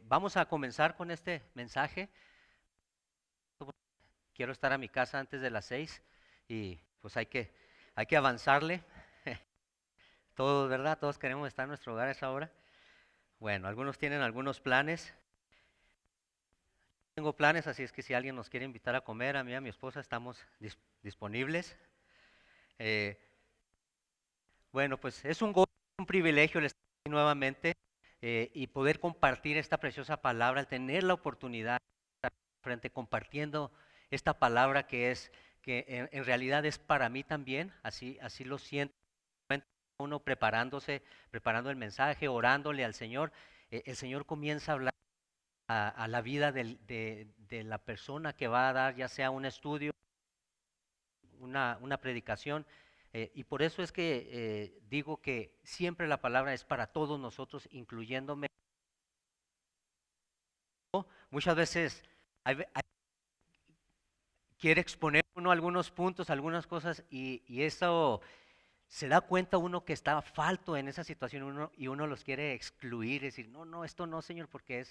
Vamos a comenzar con este mensaje. Quiero estar a mi casa antes de las 6 y pues hay que avanzarle. Todos, ¿verdad? Todos queremos estar en nuestro hogar a esa hora. Bueno, algunos tienen algunos planes. Tengo planes, así es que si alguien nos quiere invitar a comer, a mí y a mi esposa estamos disponibles. Eh, bueno, pues es un gozo, un privilegio el estar aquí nuevamente y poder compartir esta preciosa palabra, al tener la oportunidad de estar frente compartiendo esta palabra que en realidad es para mí también, así lo siento, uno preparando el mensaje, orándole al Señor, el Señor comienza a hablar a la vida de la persona que va a dar, ya sea un estudio, una predicación. Y por eso es que digo que siempre la palabra es para todos nosotros, incluyéndome. Muchas veces quiere exponer uno algunos puntos, algunas cosas, y eso se da cuenta uno que está falto en esa situación y uno los quiere excluir, decir, no, no, esto no, Señor, porque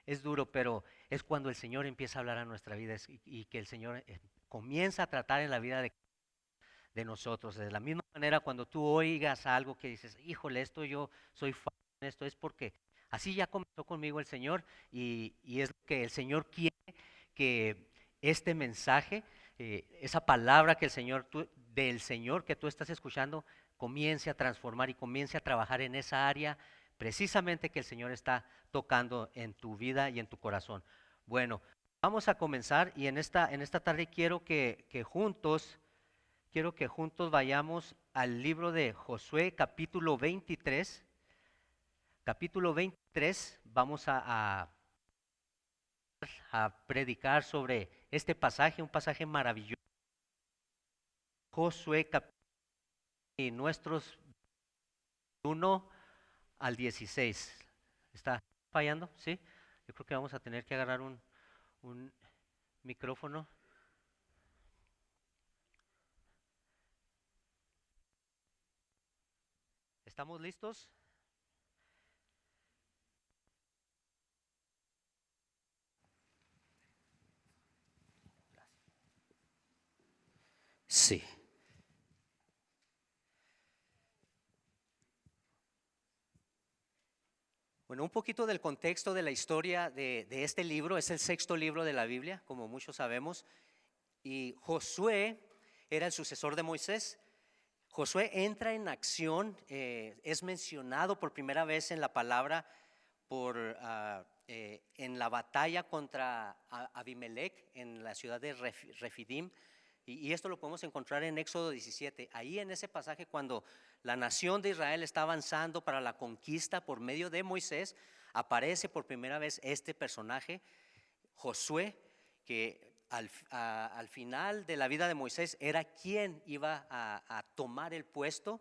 es duro, pero es cuando el Señor empieza a hablar a nuestra vida y que el Señor comienza a tratar en la vida de nosotros. De la misma manera, cuando tú oigas algo que dices, híjole, esto yo soy fan, esto es porque así ya comenzó conmigo el Señor y es lo que el Señor quiere que este mensaje, esa palabra que del Señor que tú estás escuchando, comience a transformar y comience a trabajar en esa área precisamente que el Señor está tocando en tu vida y en tu corazón. Bueno, vamos a comenzar y en esta tarde quiero que juntos vayamos al libro de Josué, capítulo 23. Capítulo 23, vamos a predicar sobre este pasaje, un pasaje maravilloso. Josué, y nuestros 1 al 16. ¿Está fallando? ¿Sí? Yo creo que vamos a tener que agarrar un micrófono. ¿Estamos listos? Sí. Bueno, un poquito del contexto de la historia de este libro. Es el sexto libro de la Biblia, como muchos sabemos. Y Josué era el sucesor de Moisés. Josué entra en acción, es mencionado por primera vez en la palabra en la batalla contra Abimelech en la ciudad de Refidim. Y esto lo podemos encontrar en Éxodo 17. Ahí en ese pasaje, cuando la nación de Israel está avanzando para la conquista por medio de Moisés, aparece por primera vez este personaje, Josué, que al final de la vida de Moisés era quien iba a tomar el puesto,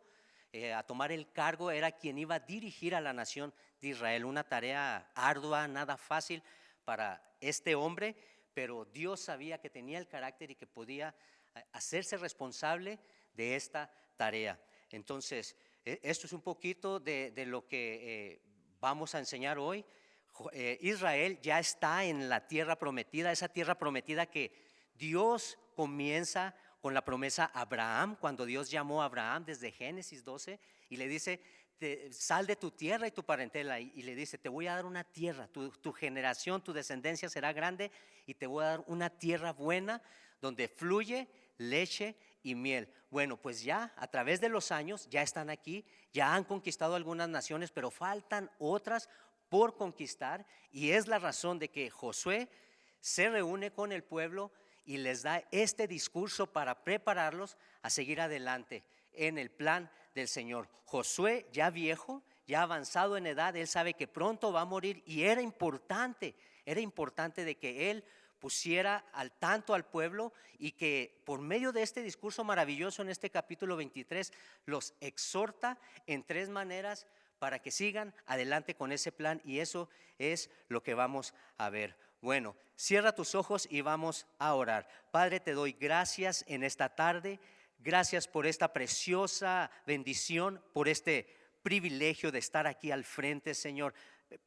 a tomar el cargo, era quien iba a dirigir a la nación de Israel. Una tarea ardua, nada fácil para este hombre, pero Dios sabía que tenía el carácter y que podía hacerse responsable de esta tarea. Entonces, esto es un poquito de lo que vamos a enseñar hoy. Israel ya está en la tierra prometida, esa tierra prometida que Dios comienza con la promesa a Abraham, cuando Dios llamó a Abraham desde Génesis 12 y le dice, sal de tu tierra y tu parentela, y le dice, te voy a dar una tierra, tu generación, tu descendencia será grande y te voy a dar una tierra buena donde fluye leche y miel. Bueno, pues ya a través de los años ya están aquí, ya han conquistado algunas naciones, pero faltan otras por conquistar, y es la razón de que Josué se reúne con el pueblo y les da este discurso para prepararlos a seguir adelante en el plan del Señor. Josué, ya viejo, ya avanzado en edad, él sabe que pronto va a morir y era importante de que él pusiera al tanto al pueblo y que por medio de este discurso maravilloso en este capítulo 23 los exhorta en tres maneras para que sigan adelante con ese plan, y eso es lo que vamos a ver. Bueno, cierra tus ojos y vamos a orar. Padre, te doy gracias en esta tarde. Gracias por esta preciosa bendición, por este privilegio de estar aquí al frente, Señor.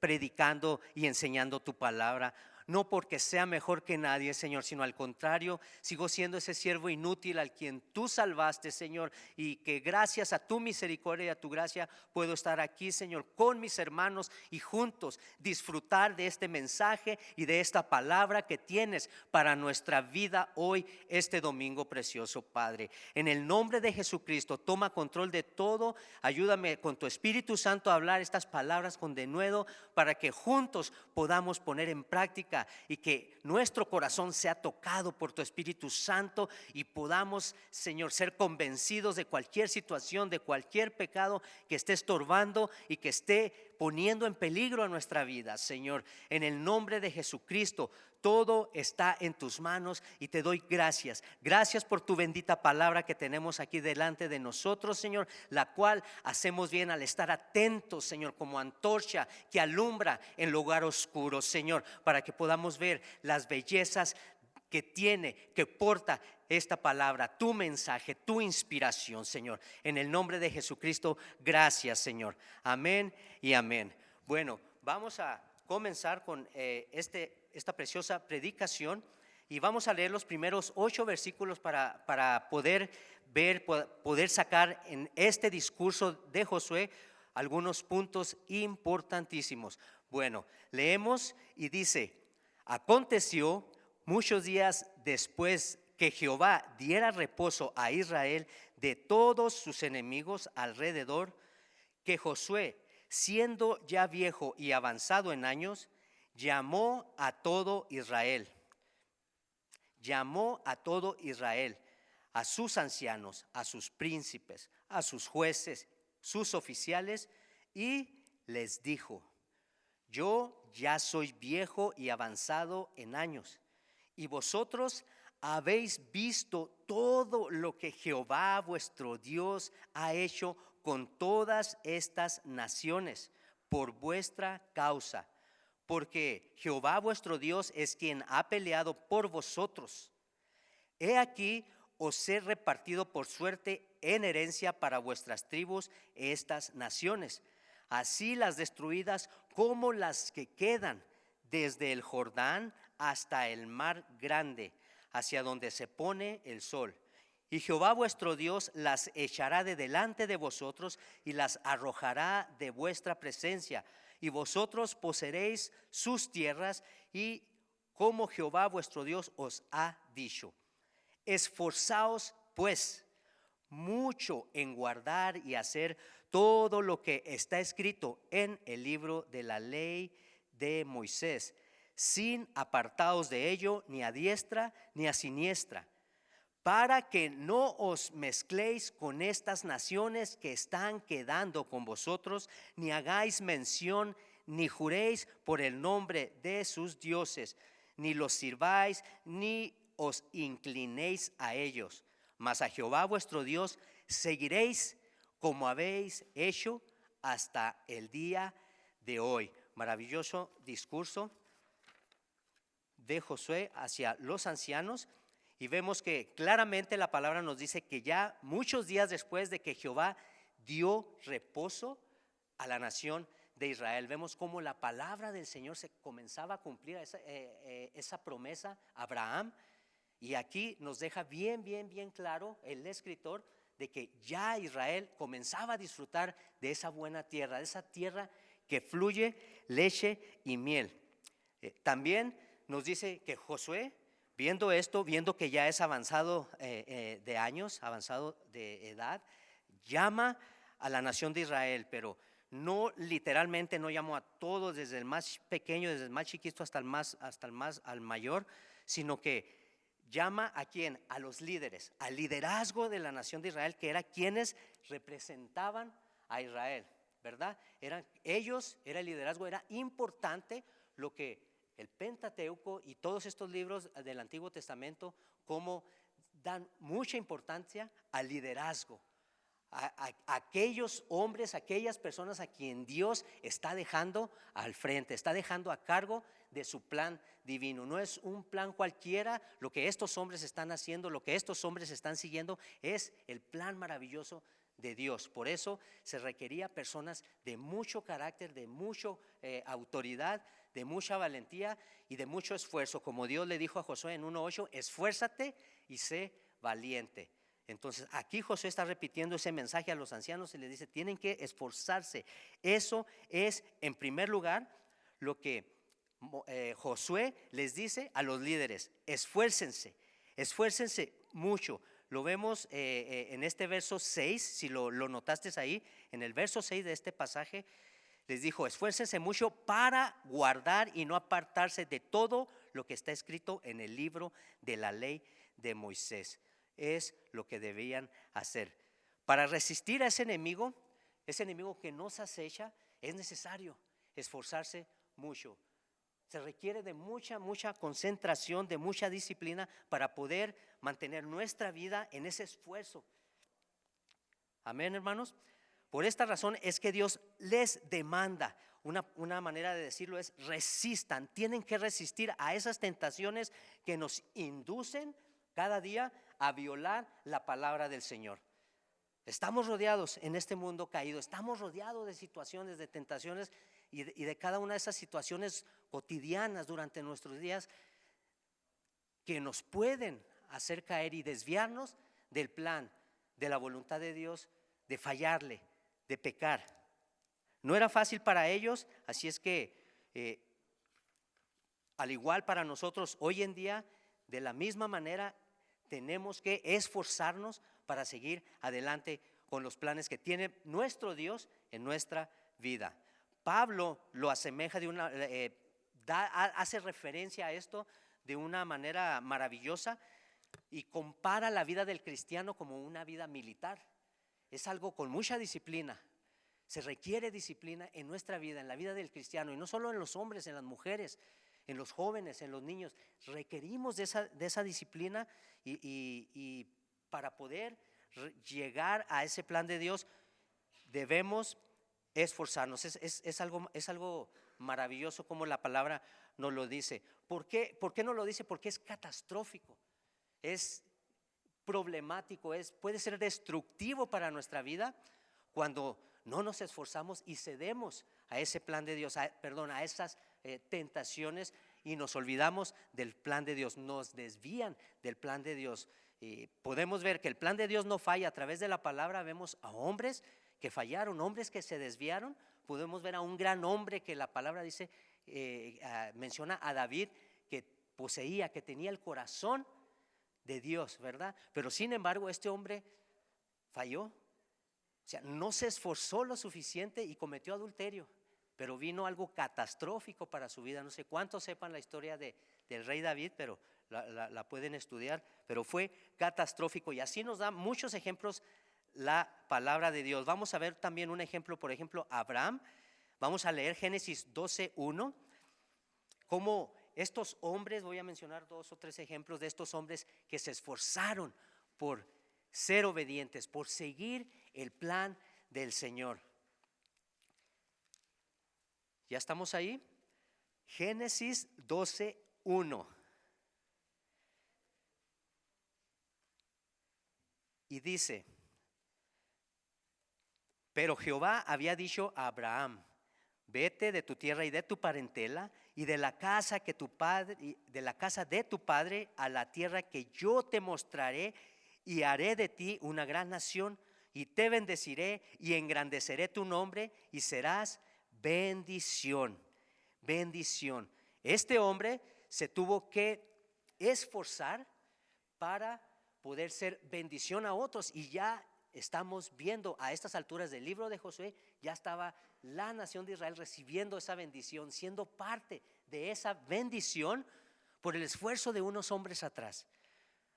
predicando y enseñando tu palabra. No porque sea mejor que nadie, Señor, sino al contrario, sigo siendo ese siervo inútil al quien tú salvaste, Señor, y que gracias a tu misericordia y a tu gracia puedo estar aquí, Señor, con mis hermanos y juntos disfrutar de este mensaje y de esta palabra que tienes para nuestra vida hoy, este domingo precioso, Padre. En el nombre de Jesucristo, toma control de todo. Ayúdame con tu Espíritu Santo a hablar estas palabras con denuedo para que juntos podamos poner en práctica y que nuestro corazón sea tocado por tu Espíritu Santo y podamos, Señor, ser convencidos de cualquier situación, de cualquier pecado que esté estorbando y que esté poniendo en peligro a nuestra vida, Señor. En el nombre de Jesucristo, todo está en tus manos y te doy gracias. Gracias por tu bendita palabra que tenemos aquí delante de nosotros, Señor, la cual hacemos bien al estar atentos, Señor, como antorcha que alumbra en lugar oscuro, Señor, para que podamos ver las bellezas que tiene, que porta esta palabra, tu mensaje, tu inspiración, Señor. En el nombre de Jesucristo, gracias, Señor. Amén y amén. Bueno, vamos a comenzar con esta preciosa predicación y vamos a leer los primeros 8 versículos para poder ver, poder sacar en este discurso de Josué algunos puntos importantísimos. Bueno, leemos y dice: aconteció muchos días después que Jehová diera reposo a Israel de todos sus enemigos alrededor, que Josué, siendo ya viejo y avanzado en años, llamó a todo Israel, a sus ancianos, a sus príncipes, a sus jueces, sus oficiales, y les dijo: yo ya soy viejo y avanzado en años, y vosotros habéis visto todo lo que Jehová vuestro Dios ha hecho con todas estas naciones por vuestra causa, porque Jehová vuestro Dios es quien ha peleado por vosotros. He aquí, os he repartido por suerte en herencia para vuestras tribus estas naciones, así las destruidas como las que quedan, desde el Jordán hasta el mar grande, hacia donde se pone el sol. Y Jehová vuestro Dios las echará de delante de vosotros y las arrojará de vuestra presencia, y vosotros poseeréis sus tierras, y como Jehová vuestro Dios os ha dicho. Esforzaos pues mucho en guardar y hacer todo lo que está escrito en el libro de la ley de Moisés, sin apartaos de ello ni a diestra ni a siniestra, para que no os mezcléis con estas naciones que están quedando con vosotros, ni hagáis mención, ni juréis por el nombre de sus dioses, ni los sirváis, ni os inclinéis a ellos. Mas a Jehová vuestro Dios seguiréis como habéis hecho hasta el día de hoy. Maravilloso discurso de Josué hacia los ancianos. Y vemos que claramente la palabra nos dice que ya muchos días después de que Jehová dio reposo a la nación de Israel, vemos cómo la palabra del Señor se comenzaba a cumplir, esa promesa a Abraham. Y aquí nos deja bien claro el escritor de que ya Israel comenzaba a disfrutar de esa buena tierra, de esa tierra que fluye leche y miel. También nos dice que Josué, viendo esto, viendo que ya es avanzado de años, avanzado de edad, llama a la nación de Israel, pero no literalmente, no llamó a todos, desde el más pequeño, desde el más chiquito hasta al mayor, sino que llama a quién, a los líderes, al liderazgo de la nación de Israel, que eran quienes representaban a Israel, ¿verdad? Eran ellos, era el liderazgo, era importante lo que el Pentateuco y todos estos libros del Antiguo Testamento, como dan mucha importancia al liderazgo, a aquellos hombres, aquellas personas a quien Dios está dejando al frente, está dejando a cargo de su plan divino. No es un plan cualquiera lo que estos hombres están haciendo, lo que estos hombres están siguiendo, es el plan maravilloso de Dios. Por eso se requería personas de mucho carácter, de mucha autoridad, de mucha valentía y de mucho esfuerzo. Como Dios le dijo a Josué en 1:8, esfuérzate y sé valiente. Entonces aquí Josué está repitiendo ese mensaje a los ancianos y les dice, tienen que esforzarse. Eso es en primer lugar lo que Josué les dice a los líderes, esfuércense, esfuércense mucho. Lo vemos en este verso 6, si lo notaste ahí, en el verso 6 de este pasaje, les dijo, esfuércense mucho para guardar y no apartarse de todo lo que está escrito en el libro de la ley de Moisés. Es lo que debían hacer. Para resistir a ese enemigo que nos acecha, es necesario esforzarse mucho. Se requiere de mucha concentración, de mucha disciplina para poder mantener nuestra vida en ese esfuerzo. Amén, hermanos. Por esta razón es que Dios les demanda, una manera de decirlo es resistan, tienen que resistir a esas tentaciones que nos inducen cada día a violar la palabra del Señor. Estamos rodeados en este mundo caído, estamos rodeados de situaciones, de tentaciones y de cada una de esas situaciones cotidianas durante nuestros días que nos pueden hacer caer y desviarnos del plan, de la voluntad de Dios, de fallarle, de pecar. No era fácil para ellos, así es que al igual para nosotros hoy en día, de la misma manera tenemos que esforzarnos para seguir adelante con los planes que tiene nuestro Dios en nuestra vida. Pablo lo asemeja hace referencia a esto de una manera maravillosa y compara la vida del cristiano como una vida militar. Es algo con mucha disciplina. Se requiere disciplina en nuestra vida, en la vida del cristiano, y no solo en los hombres, en las mujeres, en los jóvenes, en los niños. Requerimos de esa disciplina y para poder llegar a ese plan de Dios debemos esforzarnos. Es algo maravilloso como la palabra nos lo dice. ¿Por qué nos lo dice? Porque es catastrófico, es problemático, puede ser destructivo para nuestra vida cuando no nos esforzamos y cedemos a ese plan de Dios, a esas tentaciones y nos olvidamos del plan de Dios, nos desvían del plan de Dios. Podemos ver que el plan de Dios no falla. A través de la palabra vemos a hombres que fallaron, hombres que se desviaron. Podemos ver a un gran hombre que la palabra dice, menciona a David, que poseía, que tenía el corazón de Dios, ¿verdad? Pero sin embargo este hombre falló, o sea, no se esforzó lo suficiente y cometió adulterio, pero vino algo catastrófico para su vida. No sé cuántos sepan la historia del rey David, pero la pueden estudiar, pero fue catastrófico y así nos da muchos ejemplos la palabra de Dios. Vamos a ver también un ejemplo, por ejemplo, Abraham. Vamos a leer Génesis 12:1, cómo estos hombres, voy a mencionar 2 o 3 ejemplos de estos hombres que se esforzaron por ser obedientes, por seguir el plan del Señor. ¿Ya estamos ahí? Génesis 12:1. Y dice, pero Jehová había dicho a Abraham, vete de tu tierra y de tu parentela y de la casa de tu padre a la tierra que yo te mostraré, y haré de ti una gran nación y te bendeciré y engrandeceré tu nombre y serás bendición. Bendición. Este hombre se tuvo que esforzar para poder ser bendición a otros, y ya estamos viendo a estas alturas del libro de Josué, ya estaba la nación de Israel recibiendo esa bendición, siendo parte de esa bendición por el esfuerzo de unos hombres atrás.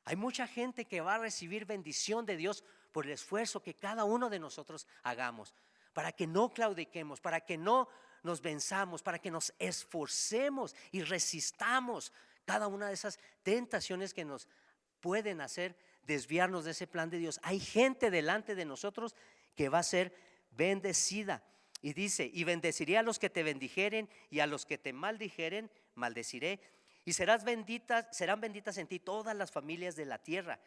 Hay mucha gente que va a recibir bendición de Dios por el esfuerzo que cada uno de nosotros hagamos, para que no claudiquemos, para que no nos venzamos, para que nos esforcemos y resistamos cada una de esas tentaciones que nos pueden hacer desviarnos de ese plan de Dios. Hay gente delante de nosotros que va a ser bendecida. Y dice, y bendeciré a los que te bendijeren y a los que te maldijeren, maldeciré. Y serán benditas en ti todas las familias de la tierra.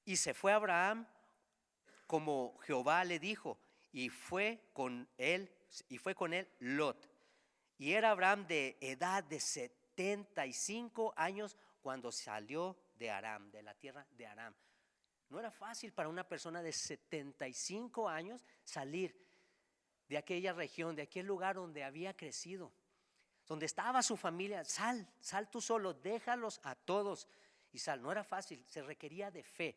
Y se fue Abraham como Jehová le dijo, y fue con él Lot. Y era Abraham de edad de 75 años cuando salió de Aram, de la tierra de Aram. No era fácil para una persona de 75 años salir de aquella región, de aquel lugar donde había crecido, donde estaba su familia. Sal tú solo, déjalos a todos y sal. No era fácil, se requería de fe,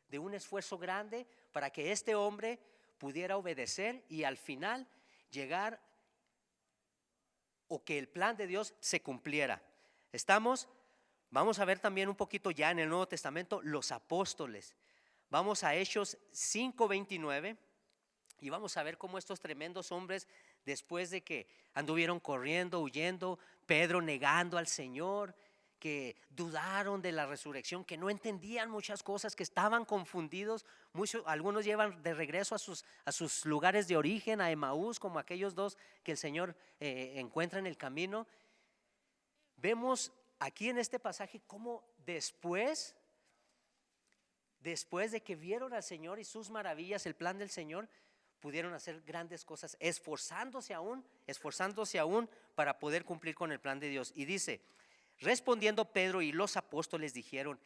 de un esfuerzo grande para que este hombre pudiera obedecer y al final llegar, o que el plan de Dios se cumpliera. Vamos a ver también un poquito ya en el Nuevo Testamento los apóstoles. Vamos a Hechos 5:29 y vamos a ver cómo estos tremendos hombres, después de que anduvieron corriendo, huyendo, Pedro negando al Señor, que dudaron de la resurrección, que no entendían muchas cosas, que estaban confundidos. Algunos llevan de regreso a sus lugares de origen, a Emaús, como aquellos dos que el Señor encuentra en el camino. Vemos aquí en este pasaje cómo después de que vieron al Señor y sus maravillas, el plan del Señor, pudieron hacer grandes cosas, esforzándose aún para poder cumplir con el plan de Dios. Y dice: respondiendo Pedro y los apóstoles dijeron: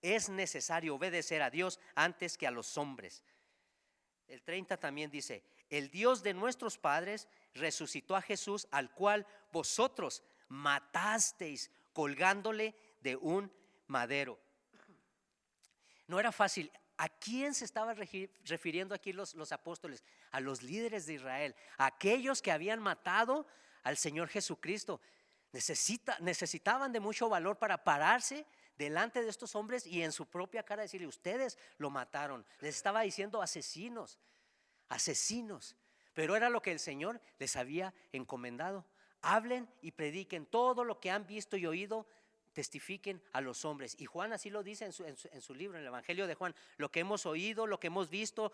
es necesario obedecer a Dios antes que a los hombres. El 30 también dice: el Dios de nuestros padres resucitó a Jesús, al cual vosotros matasteis colgándole de un madero. No era fácil. ¿A quién se estaban refiriendo aquí los apóstoles? A los líderes de Israel, a aquellos que habían matado al Señor Jesucristo. Necesitaban de mucho valor para pararse delante de estos hombres y en su propia cara decirle: ustedes lo mataron. Les estaba diciendo asesinos, pero era lo que el Señor les había encomendado. Hablen y prediquen todo lo que han visto y oído, testifiquen a los hombres. Y Juan así lo dice en su libro, en el Evangelio de Juan: lo que hemos oído, lo que hemos visto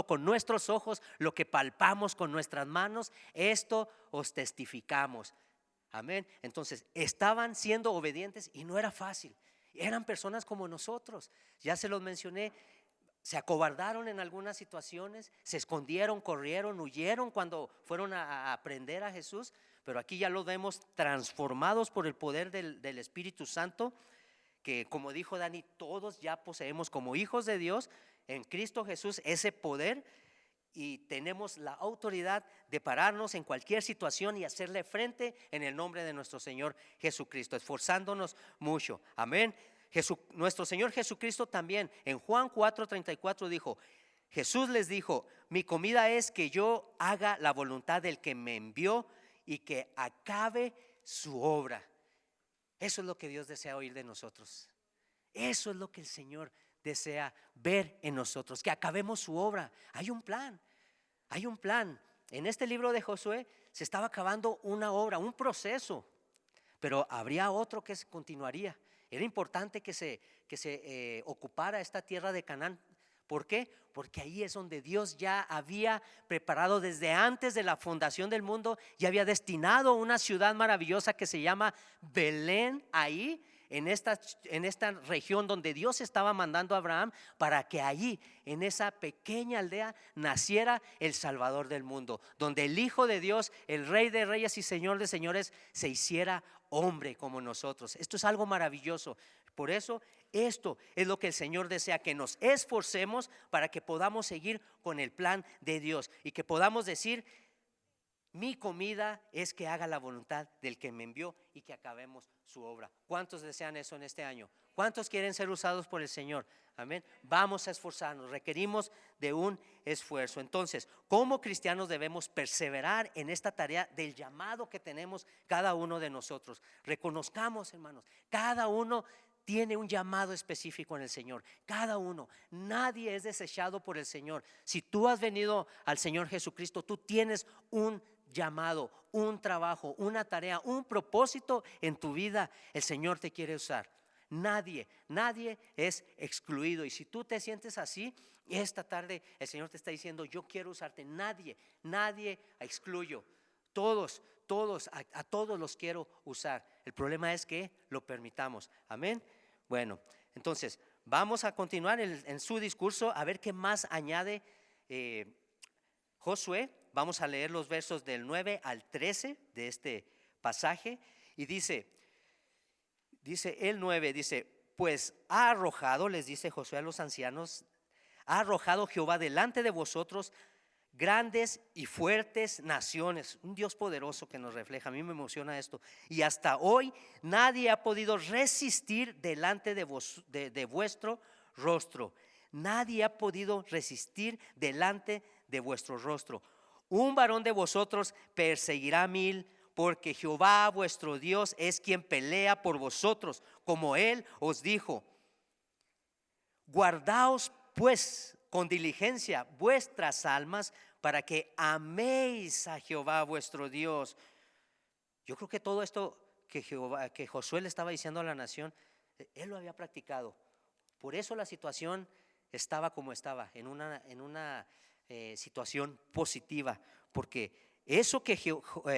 con nuestros ojos, lo que palpamos con nuestras manos, esto os testificamos. Amén. Entonces estaban siendo obedientes y no era fácil. Eran personas como nosotros, ya se los mencioné. Se acobardaron en algunas situaciones, se escondieron, corrieron, huyeron cuando fueron a aprender a Jesús. Pero aquí ya lo vemos transformados por el poder del Espíritu Santo, que, como dijo Dani, todos ya poseemos como hijos de Dios en Cristo Jesús ese poder, y tenemos la autoridad de pararnos en cualquier situación y hacerle frente en el nombre de nuestro Señor Jesucristo, esforzándonos mucho. Amén. Nuestro Señor Jesucristo también en Juan 4:34 dijo: Jesús les dijo: mi comida es que yo haga la voluntad del que me envió y que acabe su obra. Eso es lo que Dios desea oír de nosotros. Eso es lo que el Señor desea ver en nosotros, que acabemos su obra. Hay un plan. En este libro de Josué se estaba acabando una obra, un proceso, pero habría otro que continuaría. Era importante que se ocupara esta tierra de Canaán. ¿Por qué? Porque ahí es donde Dios ya había preparado desde antes de la fundación del mundo, y había destinado una ciudad maravillosa que se llama Belén, ahí en esta región donde Dios estaba mandando a Abraham, para que allí, en esa pequeña aldea, naciera el Salvador del mundo, donde el Hijo de Dios, el Rey de Reyes y Señor de Señores, se hiciera hombre como nosotros. Esto es algo maravilloso. Por eso esto es lo que el Señor desea, que nos esforcemos para que podamos seguir con el plan de Dios y que podamos decir: mi comida es que haga la voluntad del que me envió y que acabemos su obra. ¿Cuántos desean eso en este año? ¿Cuántos quieren ser usados por el Señor? Amén. Vamos a esforzarnos, requerimos de un esfuerzo. Entonces, como cristianos debemos perseverar en esta tarea del llamado que tenemos cada uno de nosotros. Reconozcamos, hermanos, cada uno tiene un llamado específico en el Señor. Cada uno, nadie es desechado por el Señor. Si tú has venido al Señor Jesucristo, tú tienes un llamado, un trabajo, una tarea, un propósito en tu vida. El Señor te quiere usar. Nadie es excluido. Y si tú te sientes así, esta tarde el Señor te está diciendo: yo quiero usarte. Nadie excluyo. Todos, a todos los quiero usar. El problema es que lo permitamos. Amén. Bueno, entonces vamos a continuar en su discurso a ver qué más añade Josué. Vamos a leer los versos del 9 al 13 de este pasaje y dice el 9, dice: pues ha arrojado, les dice Josué a los ancianos, ha arrojado Jehová delante de vosotros grandes y fuertes naciones. Un Dios poderoso que nos refleja. A mí me emociona esto. Y hasta hoy nadie ha podido resistir delante de vuestro rostro. Nadie ha podido resistir delante de vuestro rostro. Un varón de vosotros perseguirá a 1000, porque Jehová vuestro Dios es quien pelea por vosotros, como él os dijo. Guardaos pues con diligencia vuestras almas, para que améis a Jehová vuestro Dios. Yo creo que todo esto que Josué le estaba diciendo a la nación, él lo había practicado. Por eso la situación estaba como estaba, en una situación positiva, porque eso que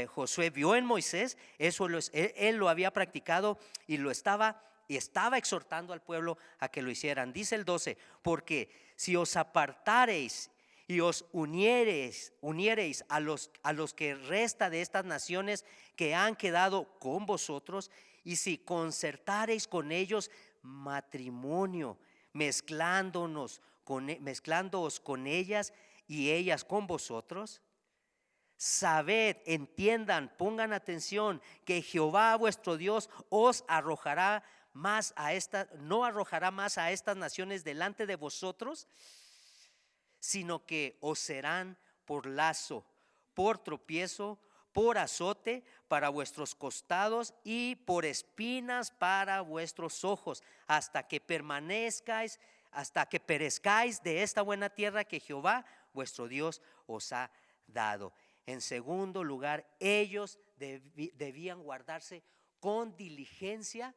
Josué vio en Moisés, él lo había practicado y estaba exhortando al pueblo a que lo hicieran. Dice el 12: porque si os apartareis y os uniereis a los que resta de estas naciones que han quedado con vosotros, y si concertareis con ellos matrimonio, mezclándoos con ellas y ellas con vosotros, sabed, entiendan, pongan atención, que Jehová vuestro Dios os arrojará más no arrojará más a estas naciones delante de vosotros, sino que os serán por lazo, por tropiezo, por azote para vuestros costados y por espinas para vuestros ojos, hasta que perezcáis de esta buena tierra que Jehová vuestro Dios os ha dado. En segundo lugar, ellos debían guardarse con diligencia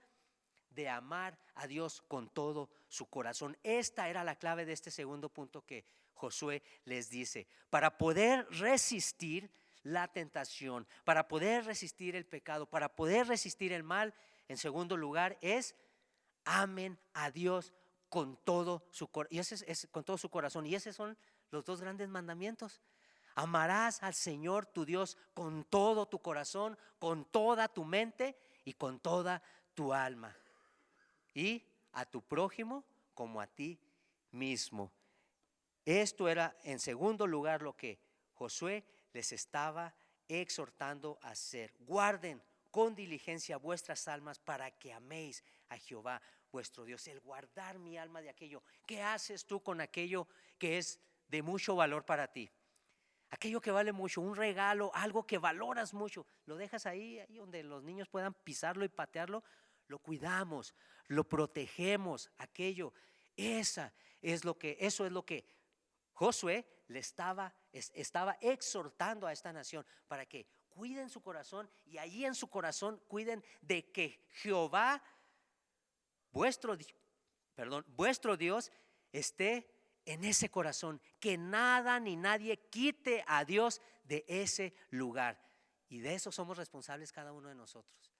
de amar a Dios con todo su corazón. Esta era la clave de este segundo punto que Josué les dice. Para poder resistir la tentación, para poder resistir el pecado, para poder resistir el mal, en segundo lugar es: amen a Dios con todo su corazón. Y ese es con todo su corazón. Y esos son los dos grandes mandamientos. Amarás al Señor tu Dios con todo tu corazón, con toda tu mente y con toda tu alma, y a tu prójimo como a ti mismo. Esto era en segundo lugar lo que Josué les estaba exhortando a hacer. Guarden con diligencia vuestras almas para que améis a Jehová vuestro Dios. El guardar mi alma de aquello. ¿Qué haces tú con aquello que es de mucho valor para ti? Aquello que vale mucho, un regalo, algo que valoras mucho, lo dejas ahí donde los niños puedan pisarlo y patearlo. Lo cuidamos, lo protegemos, aquello. Eso es lo que Josué le estaba exhortando a esta nación, para que cuiden su corazón, y allí en su corazón cuiden de que Jehová vuestro Dios esté en ese corazón, que nada ni nadie quite a Dios de ese lugar. Y de eso somos responsables cada uno de nosotros.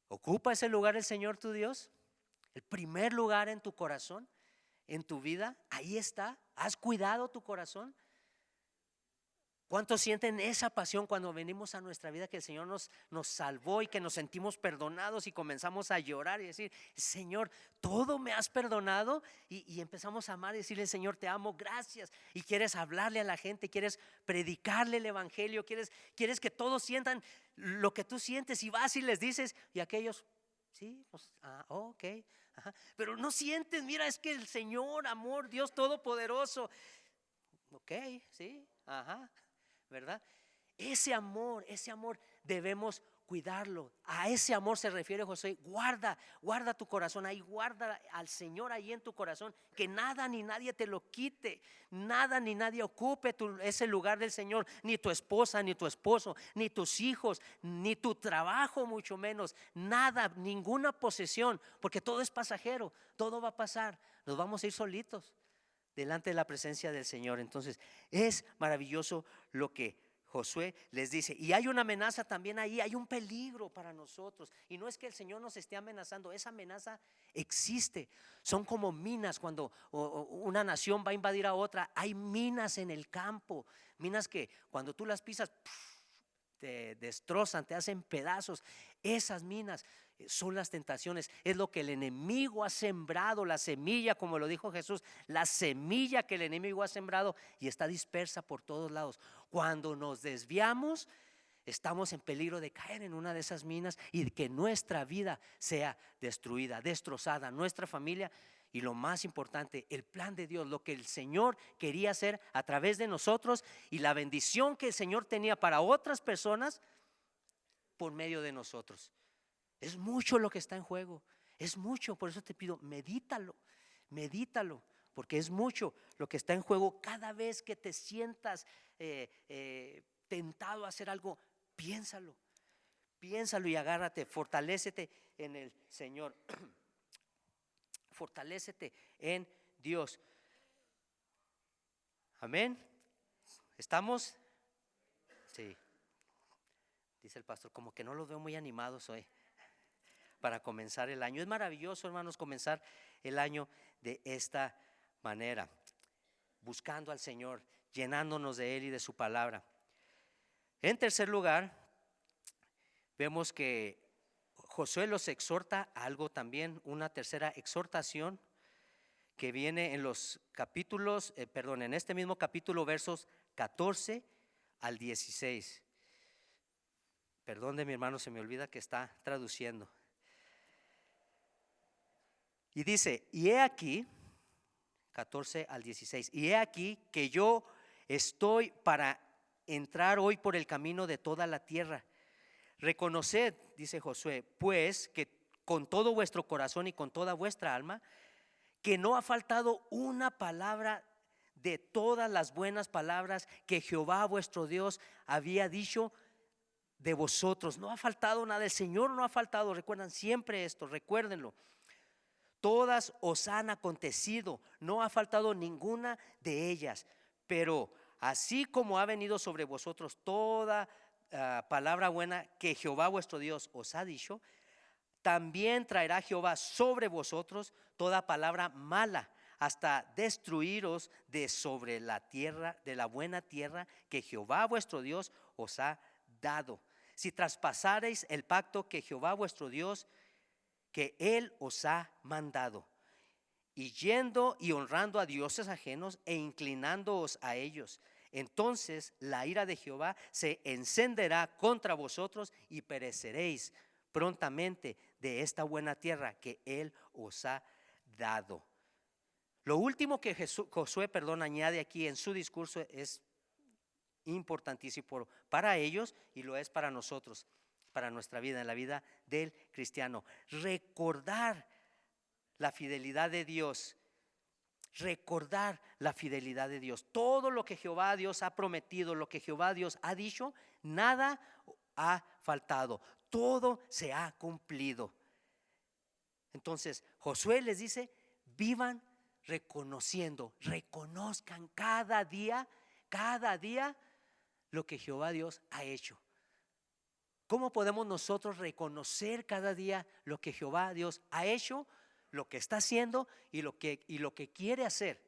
¿Ocupa ese lugar el Señor tu Dios? El primer lugar en tu corazón, en tu vida, ahí está. ¿Has cuidado tu corazón? ¿Cuántos sienten esa pasión cuando venimos a nuestra vida, que el Señor nos salvó y que nos sentimos perdonados y comenzamos a llorar y decir: Señor, todo me has perdonado? Y empezamos a amar y decirle: Señor, te amo, gracias. Y quieres hablarle a la gente, quieres predicarle el evangelio, quieres que todos sientan lo que tú sientes, y vas y les dices, y aquellos: sí, pues, ok, ajá. Pero no sientes, mira, es que el Señor, amor, Dios todopoderoso. Ok, sí, ajá, ¿verdad? Ese amor debemos cuidarlo. A ese amor se refiere Josué. Guarda tu corazón ahí, guarda al Señor ahí en tu corazón, que nada ni nadie te lo quite, nada ni nadie ocupe ese lugar del Señor, ni tu esposa, ni tu esposo, ni tus hijos, ni tu trabajo, mucho menos, nada, ninguna posesión, porque todo es pasajero, todo va a pasar, nos vamos a ir solitos delante de la presencia del Señor. Entonces es maravilloso lo que Josué les dice, y hay una amenaza también ahí, hay un peligro para nosotros. Y no es que el Señor nos esté amenazando, esa amenaza existe. Son como minas cuando una nación va a invadir a otra. Hay minas en el campo, minas que cuando tú las pisas te destrozan, te hacen pedazos. Esas minas son las tentaciones, es lo que el enemigo ha sembrado, la semilla, como lo dijo Jesús, la semilla que el enemigo ha sembrado y está dispersa por todos lados. Cuando nos desviamos, estamos en peligro de caer en una de esas minas y de que nuestra vida sea destruida, destrozada, nuestra familia. Y lo más importante, el plan de Dios, lo que el Señor quería hacer a través de nosotros y la bendición que el Señor tenía para otras personas por medio de nosotros. Es mucho lo que está en juego, es mucho. Por eso te pido, medítalo, medítalo, porque es mucho lo que está en juego. Cada vez que te sientas tentado a hacer algo, piénsalo, piénsalo y agárrate, fortalécete en el Señor. Fortalécete en Dios. Amén. ¿Estamos? Sí. Dice el pastor, como que no los veo muy animados hoy para comenzar el año. Es maravilloso, hermanos, comenzar el año de esta manera, buscando al Señor, llenándonos de Él y de su palabra. En tercer lugar, vemos que Josué los exhorta a algo también, una tercera exhortación que viene en los capítulos, en este mismo capítulo, versos 14 al 16. Perdón de mi hermano, se me olvida que está traduciendo. Y dice, y he aquí, 14 al 16, y he aquí que yo estoy para entrar hoy por el camino de toda la tierra. Reconoced, dice Josué, pues que con todo vuestro corazón y con toda vuestra alma, que no ha faltado una palabra de todas las buenas palabras que Jehová vuestro Dios había dicho de vosotros. No ha faltado nada, el Señor no ha faltado. Recuerdan siempre esto, recuérdenlo. Todas os han acontecido, no ha faltado ninguna de ellas. Pero así como ha venido sobre vosotros toda palabra buena que Jehová vuestro Dios os ha dicho, también traerá Jehová sobre vosotros toda palabra mala, hasta destruiros de sobre la tierra, de la buena tierra que Jehová vuestro Dios os ha dado. Si traspasareis el pacto que Jehová vuestro Dios, que Él os ha mandado, y yendo y honrando a dioses ajenos e inclinándoos a ellos, entonces la ira de Jehová se encenderá contra vosotros y pereceréis prontamente de esta buena tierra que Él os ha dado. Lo último que Josué añade aquí en su discurso es importantísimo para ellos y lo es para nosotros, para nuestra vida, en la vida del cristiano. Recordar la fidelidad de Dios, recordar la fidelidad de Dios. Todo lo que Jehová Dios ha prometido, lo que Jehová Dios ha dicho, nada ha faltado, todo se ha cumplido. Entonces Josué les dice, vivan reconociendo, reconozcan cada día lo que Jehová Dios ha hecho. ¿Cómo podemos nosotros reconocer cada día lo que Jehová Dios ha hecho, lo que está haciendo y lo que quiere hacer?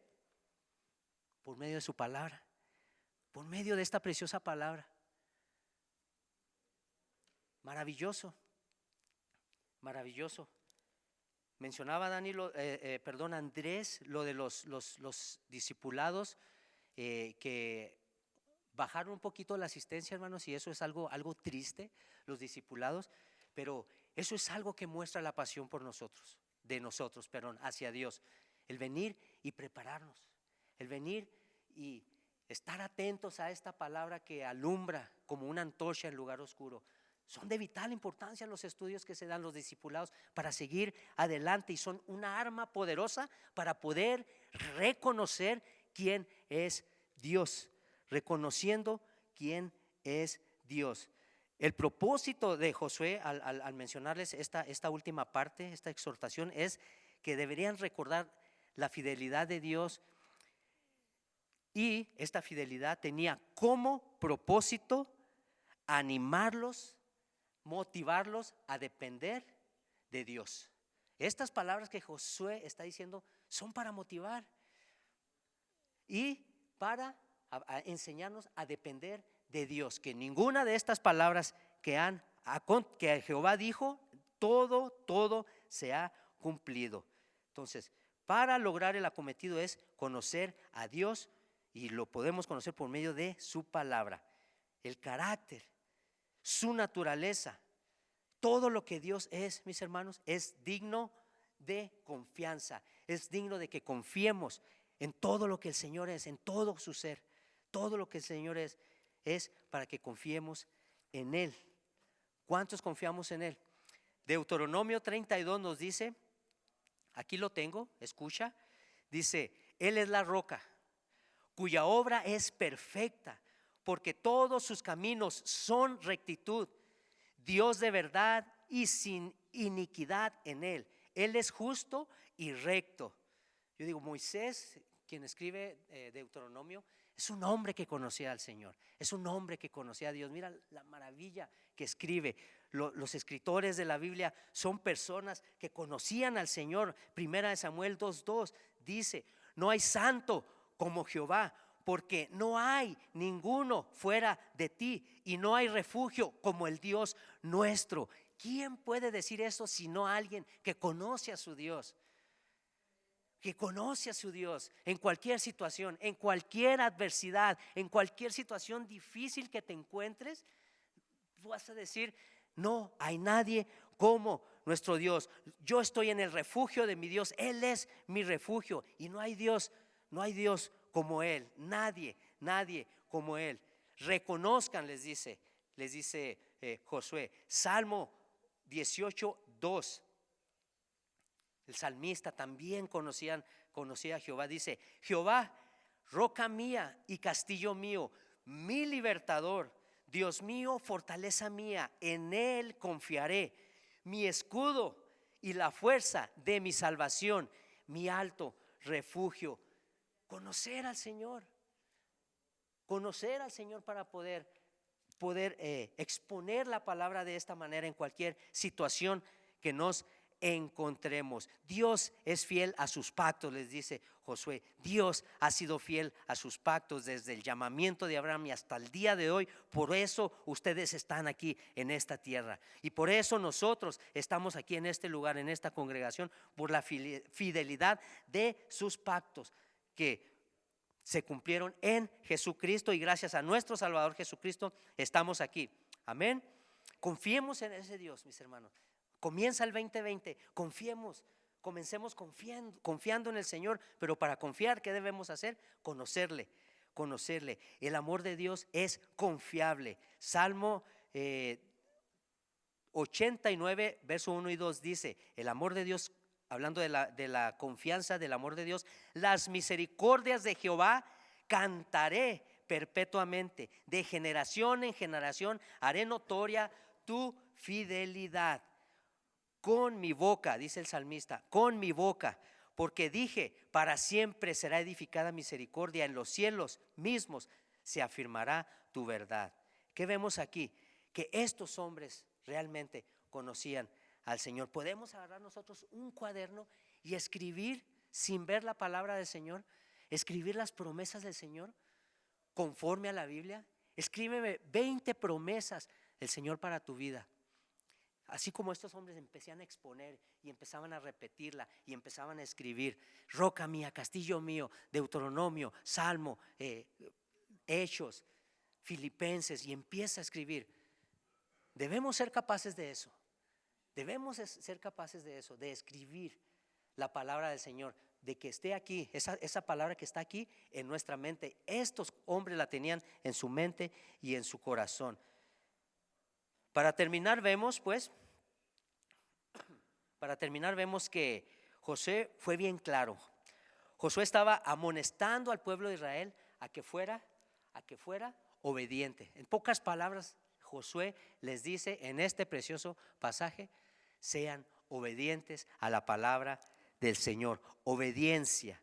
Por medio de su palabra, por medio de esta preciosa palabra. Maravilloso, maravilloso. Mencionaba Andrés, lo de los discipulados que bajaron un poquito la asistencia, hermanos, y eso es algo triste, los discipulados, pero eso es algo que muestra la pasión por nosotros, hacia Dios. El venir y prepararnos, el venir y estar atentos a esta palabra que alumbra como una antorcha en lugar oscuro. Son de vital importancia los estudios que se dan los discipulados para seguir adelante y son una arma poderosa para poder reconocer quién es Dios, reconociendo quién es Dios. El propósito de Josué al mencionarles esta última parte, esta exhortación, es que deberían recordar la fidelidad de Dios Y esta fidelidad tenía como propósito animarlos, motivarlos a depender de Dios. Estas palabras que Josué está diciendo son para motivar y para enseñarnos a depender de Dios. Que ninguna de estas palabras que Jehová dijo, todo se ha cumplido. Entonces, para lograr el acometido es conocer a Dios, y lo podemos conocer por medio de su palabra, el carácter, su naturaleza. Todo lo que Dios es, mis hermanos, es digno de confianza, es digno de que confiemos en todo lo que el Señor es, en todo su ser. Todo lo que el Señor es para que confiemos en Él. ¿Cuántos confiamos en Él? Deuteronomio 32 nos dice, aquí lo tengo, escucha, dice: Él es la roca, cuya obra es perfecta, porque todos sus caminos son rectitud. Dios de verdad y sin iniquidad en Él. Él es justo y recto. Yo digo, Moisés, quien escribe Deuteronomio, es un hombre que conocía al Señor, es un hombre que conocía a Dios. Mira la maravilla que escribe. Los escritores de la Biblia son personas que conocían al Señor. Primera de Samuel 2:2 dice: no hay santo como Jehová, porque no hay ninguno fuera de ti, y no hay refugio como el Dios nuestro. ¿Quién puede decir eso sino alguien que conoce a su Dios? Que conoce a su Dios en cualquier situación, en cualquier adversidad, en cualquier situación difícil que te encuentres, vas a decir: no hay nadie como nuestro Dios. Yo estoy en el refugio de mi Dios, Él es mi refugio, y no hay Dios como Él, nadie como Él. Reconozcan, les dice Josué. Salmo 18:2. El salmista también conocía a Jehová. Dice: Jehová, roca mía y castillo mío, mi libertador, Dios mío, fortaleza mía, en Él confiaré, mi escudo y la fuerza de mi salvación, mi alto refugio. Conocer al Señor para poder exponer la palabra de esta manera en cualquier situación que nos encontremos. Dios es fiel a sus pactos, les dice Josué. Dios ha sido fiel a sus pactos desde el llamamiento de Abraham y hasta el día de hoy. Por eso ustedes están aquí en esta tierra, y por eso nosotros estamos aquí en este lugar, en esta congregación, por la fidelidad de sus pactos que se cumplieron en Jesucristo, y gracias a nuestro Salvador Jesucristo estamos aquí. Amén. Confiemos en ese Dios, mis hermanos. Comienza el 2020, comencemos confiando en el Señor. Pero para confiar, ¿qué debemos hacer? Conocerle. El amor de Dios es confiable. Salmo 89, verso 1 y 2 dice: el amor de Dios, hablando de la confianza del amor de Dios: las misericordias de Jehová cantaré perpetuamente, de generación en generación haré notoria tu fidelidad. Con mi boca, dice el salmista, con mi boca, porque dije: para siempre será edificada misericordia, en los cielos mismos se afirmará tu verdad. ¿Qué vemos aquí? Que estos hombres realmente conocían al Señor. ¿Podemos agarrar nosotros un cuaderno y escribir, sin ver la palabra del Señor, escribir las promesas del Señor conforme a la Biblia? Escríbeme 20 promesas del Señor para tu vida. Así como estos hombres empezaban a exponer y empezaban a repetirla y empezaban a escribir: roca mía, castillo mío, Deuteronomio, Salmo, Hechos, Filipenses, y empieza a escribir. Debemos ser capaces de eso. De escribir la palabra del Señor, de que esté aquí, esa palabra que está aquí en nuestra mente. Estos hombres la tenían en su mente y en su corazón. Para terminar vemos que Josué fue bien claro. Josué estaba amonestando al pueblo de Israel a que fuera obediente. En pocas palabras, Josué les dice en este precioso pasaje: sean obedientes a la palabra del Señor. Obediencia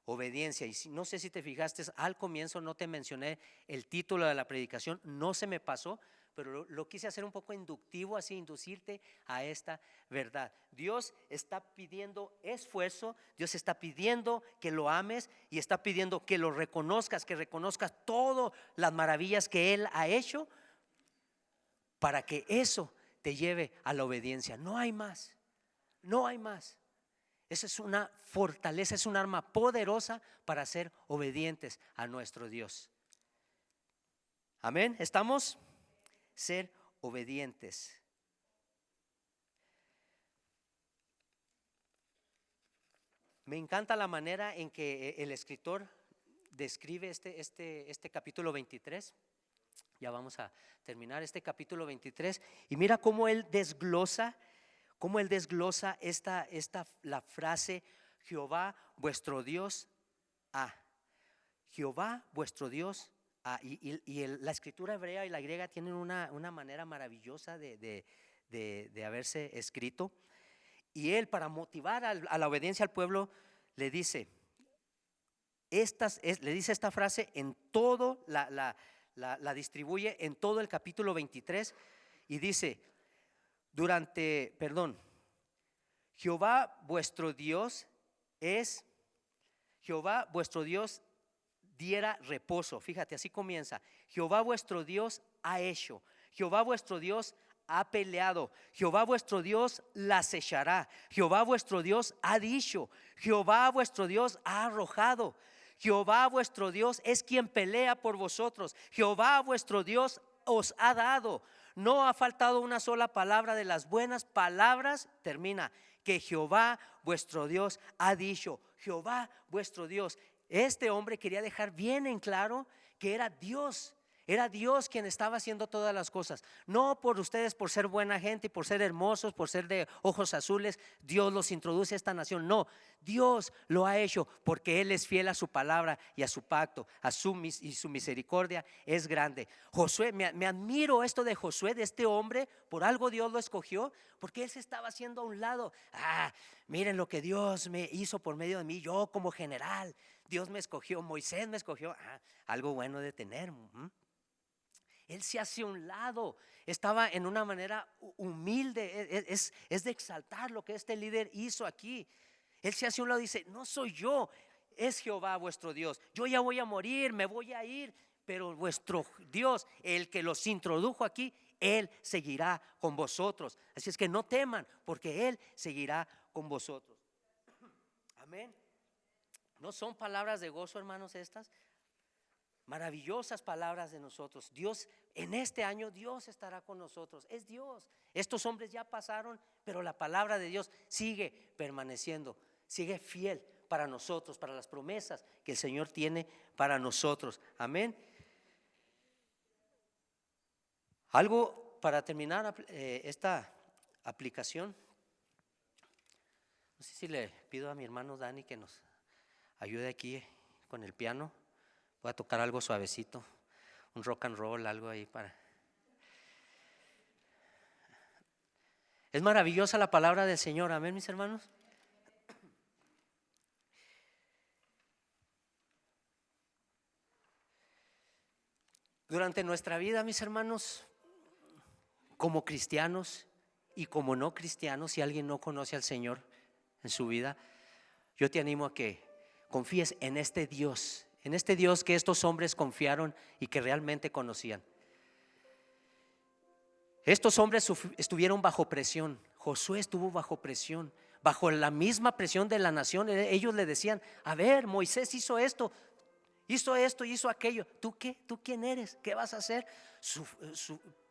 obediencia. Y no sé si te fijaste, al comienzo no te mencioné el título de la predicación, no se me pasó, pero lo quise hacer un poco inductivo, así inducirte a esta verdad. Dios está pidiendo esfuerzo, Dios está pidiendo que lo ames y está pidiendo que lo reconozcas, que reconozcas todas las maravillas que Él ha hecho para que eso te lleve a la obediencia. No hay más, no hay más. Esa es una fortaleza, es un arma poderosa para ser obedientes a nuestro Dios. Amén, ¿estamos? Ser obedientes. Me encanta la manera en que el escritor describe este capítulo 23. Ya vamos a terminar este capítulo 23 y mira cómo él desglosa la frase Jehová vuestro Dios ha. Jehová vuestro Dios ha. La escritura hebrea y la griega tienen una manera maravillosa de haberse escrito. Y él, para motivar a la obediencia al pueblo, le dice esta frase en todo, la distribuye en todo el capítulo 23 y dice: Jehová vuestro Dios diera reposo. Fíjate, así comienza. Jehová vuestro Dios ha hecho, Jehová vuestro Dios ha peleado, Jehová vuestro Dios las echará, Jehová vuestro Dios ha dicho, Jehová vuestro Dios ha arrojado, Jehová vuestro Dios es quien pelea por vosotros, Jehová vuestro Dios os ha dado. No ha faltado una sola palabra de las buenas palabras, termina, que Jehová vuestro Dios ha dicho. Jehová vuestro Dios. Este hombre quería dejar bien en claro que era Dios quien estaba haciendo todas las cosas. No por ustedes, por ser buena gente, por ser hermosos, por ser de ojos azules, Dios los introduce a esta nación. No, Dios lo ha hecho porque Él es fiel a su palabra y a su pacto, y su misericordia es grande. Josué, me admiro esto de Josué, de este hombre. Por algo Dios lo escogió, porque él se estaba haciendo a un lado. Miren lo que Dios me hizo por medio de mí, yo como general. Dios me escogió, Moisés me escogió. Algo bueno de tener. Él se hace a un lado, estaba en una manera humilde, es de exaltar lo que este líder hizo aquí. Él se hace a un lado y dice: no soy yo, es Jehová vuestro Dios. Yo ya voy a morir, me voy a ir, pero vuestro Dios, el que los introdujo aquí, Él seguirá con vosotros. Así es que no teman, porque Él seguirá con vosotros. Amén. ¿No son palabras de gozo, hermanos, estas? Maravillosas palabras de nosotros. Dios, en este año Dios estará con nosotros. Es Dios. Estos hombres ya pasaron, pero la palabra de Dios sigue permaneciendo, sigue fiel para nosotros, para las promesas que el Señor tiene para nosotros. Amén. Algo para terminar esta aplicación. No sé si le pido a mi hermano Dani que nos ayude aquí con el piano. Voy a tocar algo suavecito, un rock and roll, algo ahí para. Es maravillosa la palabra del Señor, amén, mis hermanos. Durante nuestra vida, mis hermanos, como cristianos y como no cristianos, si alguien no conoce al Señor en su vida, yo te animo a que confíes en este Dios que estos hombres confiaron y que realmente conocían. Estos hombres estuvieron bajo presión. Josué estuvo bajo presión, bajo la misma presión de la nación. Ellos le decían: a ver, Moisés hizo esto, hizo aquello. ¿Tú qué? ¿Tú quién eres? ¿Qué vas a hacer?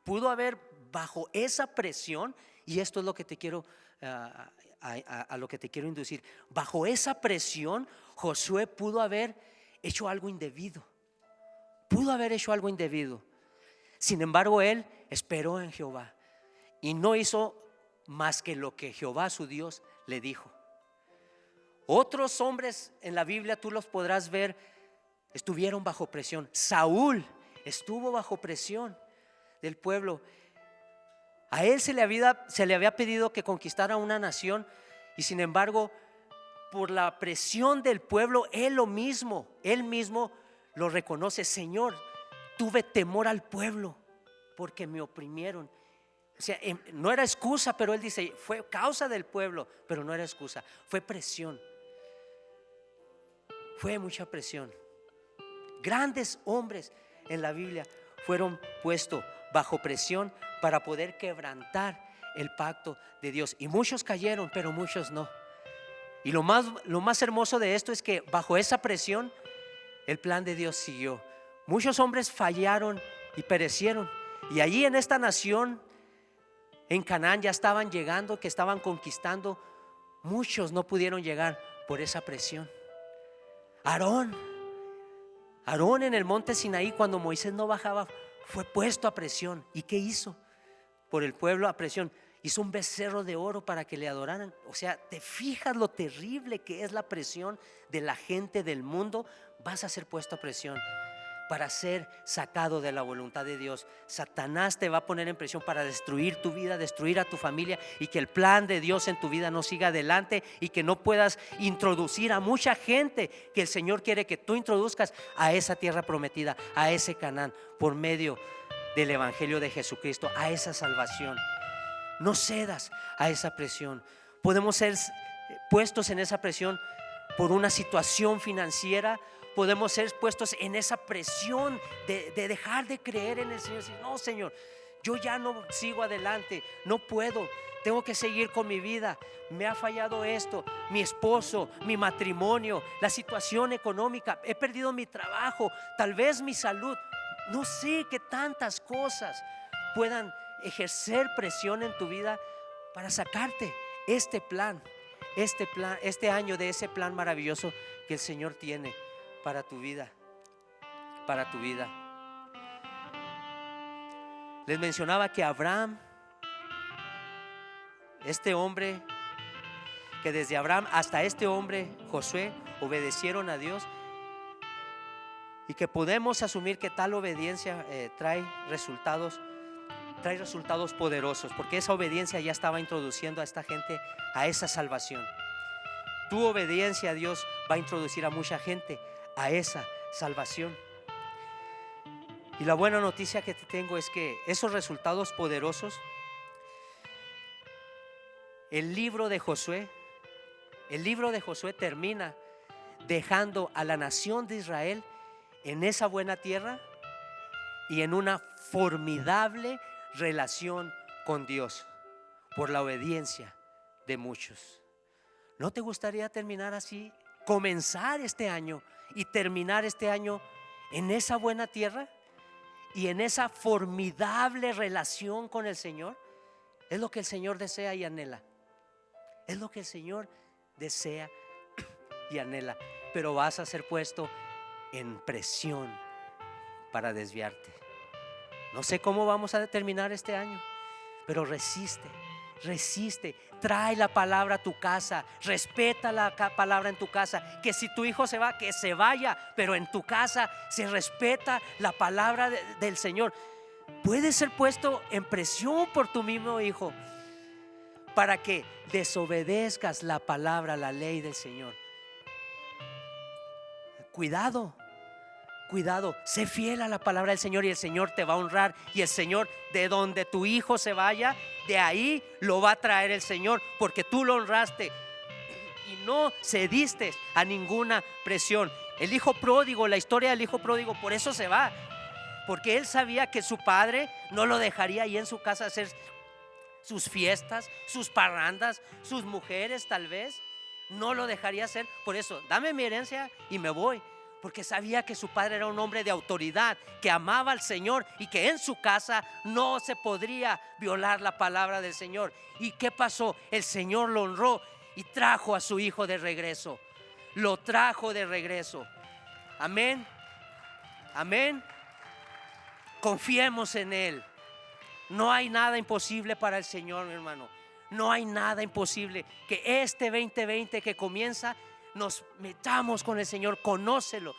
Pudo haber bajo esa presión, y esto es lo que te quiero a lo que te quiero inducir. Bajo esa presión, Josué pudo haber hecho algo indebido. Sin embargo, él esperó en Jehová y no hizo más que lo que Jehová su Dios le dijo. Otros hombres en la Biblia, tú los podrás ver, estuvieron bajo presión. Saúl estuvo bajo presión del pueblo. A él se le había pedido que conquistara una nación, y sin embargo por la presión del pueblo, él mismo lo reconoce. Señor, tuve temor al pueblo porque me oprimieron. O sea, no era excusa, pero él dice, fue causa del pueblo, pero no era excusa, fue presión. Fue mucha presión. Grandes hombres en la Biblia fueron puestos bajo presión para poder quebrantar el pacto de Dios. Y muchos cayeron, pero muchos no. Y lo más hermoso de esto es que bajo esa presión el plan de Dios siguió. Muchos hombres fallaron y perecieron. Y allí en esta nación, en Canaán, ya estaban llegando, que estaban conquistando. Muchos no pudieron llegar por esa presión. Aarón en el monte Sinaí, cuando Moisés no bajaba, fue puesto a presión. ¿Y qué hizo? Por el pueblo a presión. Hizo un becerro de oro para que le adoraran. O sea, ¿te fijas lo terrible que es la presión de la gente del mundo? Vas a ser puesto a presión para ser sacado de la voluntad de Dios. Satanás te va a poner en presión para destruir tu vida, destruir a tu familia, y que el plan de Dios en tu vida no siga adelante, y que no puedas introducir a mucha gente que el Señor quiere que tú introduzcas a esa tierra prometida, a ese Canaán, por medio del evangelio de Jesucristo, a esa salvación. No cedas a esa presión. Podemos ser puestos en esa presión por una situación financiera. Podemos ser puestos en esa presión de dejar de creer en el Señor. No, Señor, yo ya no sigo adelante, no puedo, tengo que seguir con mi vida. Me ha fallado esto, mi esposo, mi matrimonio, la situación económica, he perdido mi trabajo, tal vez mi salud. No sé qué tantas cosas puedan ejercer presión en tu vida para sacarte este año de ese plan maravilloso que el Señor tiene para tu vida, para tu vida. Les mencionaba que Abraham, este hombre, que desde Abraham hasta este hombre Josué obedecieron a Dios, y que podemos asumir que tal obediencia trae resultados poderosos, porque esa obediencia ya estaba introduciendo a esta gente a esa salvación. Tu obediencia a Dios va a introducir a mucha gente a esa salvación. Y la buena noticia que te tengo es que esos resultados poderosos, el libro de Josué termina dejando a la nación de Israel en esa buena tierra y en una formidable relación con Dios por la obediencia de muchos. ¿No te gustaría terminar así? Comenzar este año y terminar este año en esa buena tierra y en esa formidable relación con el Señor. Es lo que el Señor desea y anhela. Es lo que el Señor desea y anhela. Pero vas a ser puesto en presión para desviarte. No sé cómo vamos a terminar este año, pero resiste. Trae la palabra a tu casa, respeta la palabra en tu casa. Que si tu hijo se va, que se vaya, pero en tu casa se respeta la palabra del Señor. Puedes ser puesto en presión por tu mismo hijo para que desobedezcas la palabra, la ley del Señor. Cuidado, sé fiel a la palabra del Señor y el Señor te va a honrar. Y el Señor, de donde tu hijo se vaya, de ahí lo va a traer el Señor, porque tú lo honraste y no cediste a ninguna presión. El hijo pródigo, la historia del hijo pródigo, por eso se va, porque él sabía que su padre no lo dejaría ahí en su casa hacer sus fiestas, sus parrandas, sus mujeres tal vez. No lo dejaría hacer. Por eso, dame mi herencia y me voy. Porque sabía que su padre era un hombre de autoridad, que amaba al Señor y que en su casa no se podría violar la palabra del Señor. ¿Y qué pasó? El Señor lo honró y trajo a su hijo de regreso. Lo trajo de regreso. Amén. Amén. Confiemos en Él. No hay nada imposible para el Señor, mi hermano. No hay nada imposible. Que este 2020 que comienza, nos metamos con el Señor. Conócelo,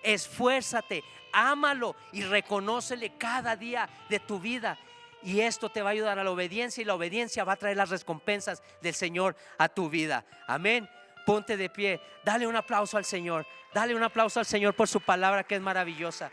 esfuérzate, ámalo y reconócele cada día de tu vida. Y esto te va a ayudar a la obediencia, y la obediencia va a traer las recompensas del Señor a tu vida. Amén. Ponte de pie, dale un aplauso al Señor, dale un aplauso al Señor por su palabra que es maravillosa.